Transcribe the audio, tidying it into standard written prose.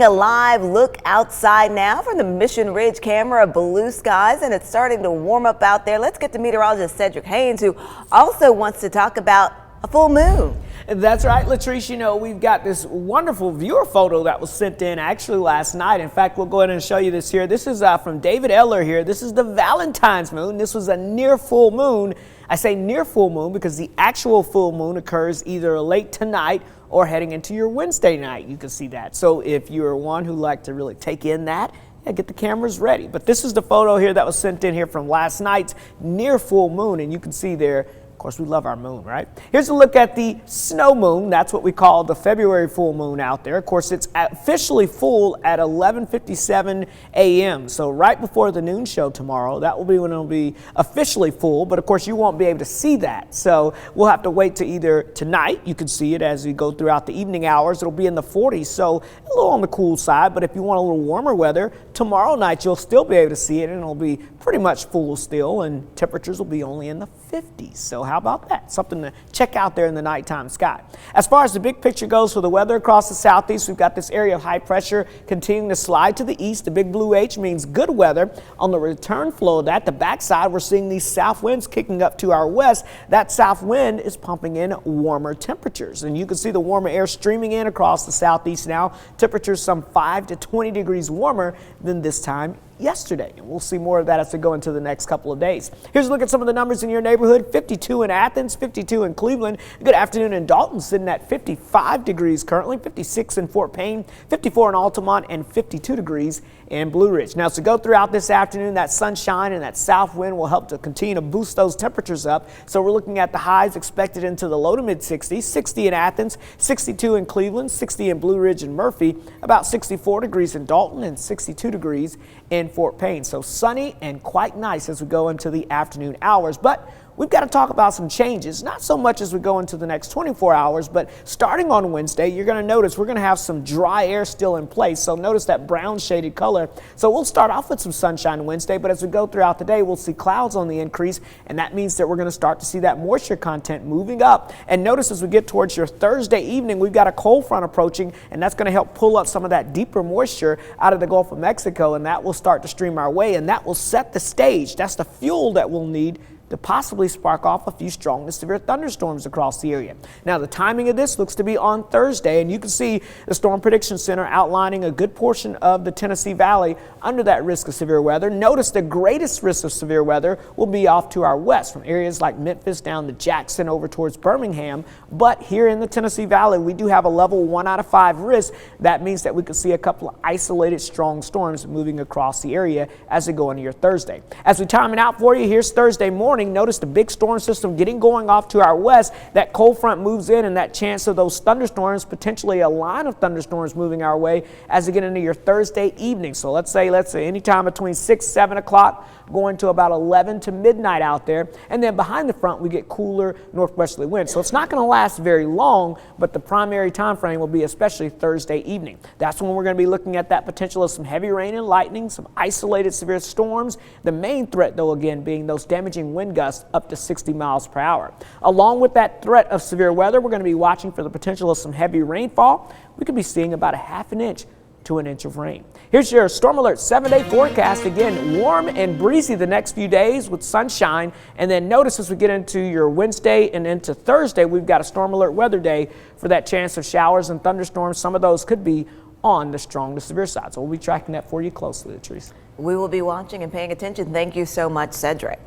A live look outside now from the Mission Ridge camera, blue skies, and it's starting to warm up out there. Let's get to meteorologist Cedric Haynes, who also wants to talk about a full moon. That's right, Latrice. You know, we've got this wonderful viewer photo that was sent in actually last night. In fact, we'll go ahead and show you this here. This is from David Eller here. This is the Valentine's moon. This was a near full moon. I say near full moon because the actual full moon occurs either late tonight or heading into your Wednesday night. You can see that. So if you're one who like to really take in that, get the cameras ready. But this is the photo here that was sent in here from last night's near full moon, and you can see there. Of course, we love our moon, right? Here's a look at the snow moon. That's what we call the February full moon out there. Of course, it's officially full at 11:57 a.m. So right before the noon show tomorrow, that will be when it'll be officially full. But of course, you won't be able to see that. So we'll have to wait to either tonight. You can see it as we go throughout the evening hours. It'll be in the 40s, so a little on the cool side. But if you want a little warmer weather, tomorrow night you'll still be able to see it, and it'll be pretty much full still, and temperatures will be only in the 50s. So how about that? Something to check out there in the nighttime sky. As far as the big picture goes for the weather across the southeast, we've got this area of high pressure continuing to slide to the east. The big blue H means good weather. On the return flow of that, the backside, we're seeing these south winds kicking up to our west. That south wind is pumping in warmer temperatures, and you can see the warmer air streaming in across the southeast now. Temperatures some 5 to 20 degrees warmer than this time yesterday, and we'll see more of that as we go into the next couple of days. Here's a look at some of the numbers in your neighborhood. 52 in Athens, 52 in Cleveland. Good afternoon in Dalton, sitting at 55 degrees currently, 56 in Fort Payne, 54 in Altamont, and 52 degrees in Blue Ridge. Now, as we go throughout this afternoon, that sunshine and that south wind will help to continue to boost those temperatures up. So we're looking at the highs expected into the low to mid 60s, 60 in Athens, 62 in Cleveland, 60 in Blue Ridge and Murphy, about 64 degrees in Dalton, and 62 degrees in Fort Payne. So sunny and quite nice as we go into the afternoon hours. But we've got to talk about some changes, not so much as we go into the next 24 hours, but starting on Wednesday, you're going to notice we're going to have some dry air still in place. So notice that brown shaded color. So we'll start off with some sunshine Wednesday, but as we go throughout the day, we'll see clouds on the increase, and that means that we're going to start to see that moisture content moving up. And notice as we get towards your Thursday evening, we've got a cold front approaching, and that's going to help pull up some of that deeper moisture out of the Gulf of Mexico, and that will start to stream our way, and that will set the stage. That's the fuel that we'll need to possibly spark off a few strong to severe thunderstorms across the area. Now, the timing of this looks to be on Thursday, and you can see the Storm Prediction Center outlining a good portion of the Tennessee Valley under that risk of severe weather. Notice the greatest risk of severe weather will be off to our west, from areas like Memphis down to Jackson over towards Birmingham. But here in the Tennessee Valley, we do have a level 1 out of 5 risk. That means that we could see a couple of isolated strong storms moving across the area as we go into your Thursday. As we time it out for you, here's Thursday morning. Notice the big storm system getting going off to our west. That cold front moves in, and that chance of those thunderstorms, potentially a line of thunderstorms moving our way as we get into your Thursday evening. So let's say anytime between 6, 7 o'clock going to about 11 to midnight out there. And then behind the front, we get cooler northwesterly winds. So it's not going to last very long, but the primary time frame will be especially Thursday evening. That's when we're going to be looking at that potential of some heavy rain and lightning, some isolated severe storms. The main threat, though, again, being those damaging wind gusts up to 60 miles per hour. Along with that threat of severe weather, we're going to be watching for the potential of some heavy rainfall. We could be seeing about a ½ an inch to an inch of rain. Here's your Storm Alert 7-day forecast. Again, warm and breezy the next few days with sunshine. And then notice as we get into your Wednesday and into Thursday, we've got a Storm Alert weather day for that chance of showers and thunderstorms. Some of those could be on the strong to severe side. So we'll be tracking that for you closely, Latrice. We will be watching and paying attention. Thank you so much, Cedric.